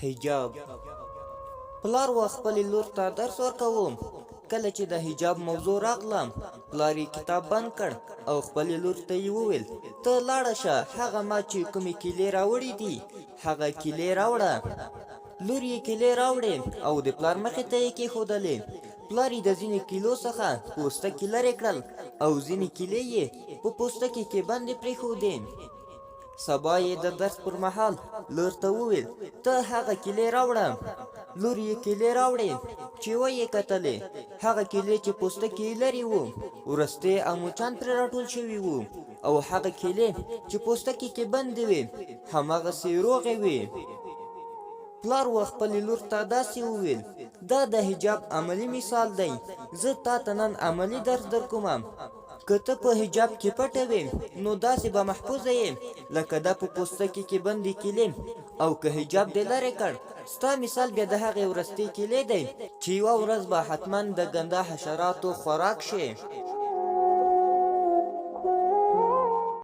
حجاب. پلار و خپلې لور ته درس ورکوم. کله چې د حجاب موضوع راغلم، پلار یې کتاب بند کړ او خپلې لور ته یې وویل ته لاړه شه، هغه ما چې کومې کیلې راوړې دي هغه کیلې راوړه. لور یې کیلې راوړې او د پلار مخې ته یې کېښودلې. پلار یې د ځینې کیلو څخه پوستکي لرې کړل او ځینې کیلې یې په پوستکي کې بندې پرېښودې. سبا یې د درس پر مهال لور ته وویل ته هغه کیلې راوړه. لور یې کیلې راوړې چې ویې کتلې، هغه کیلې چې پوستکي یې لرې وو ورستې او مچان پرې راټول شوي وو، او هغه کیلې چې پوستکي کې بندې وې هماغسې روغې وې. پلار و خپلې لور ته داسې وویل دا د حجاب عملي مثال دی، زه تا ته نن عملي درس درکوم. که ته په حجاب کې پټه وې نو داسې به محفوظه یې لکه دا په پوستکي کې بندې کیلې، او که حجاب دې لرې کړ ستا مثال بیا د هغې ورستې کیلې دی چې یوه ورځ به حتما د ګنده حشراتو خوراک شي.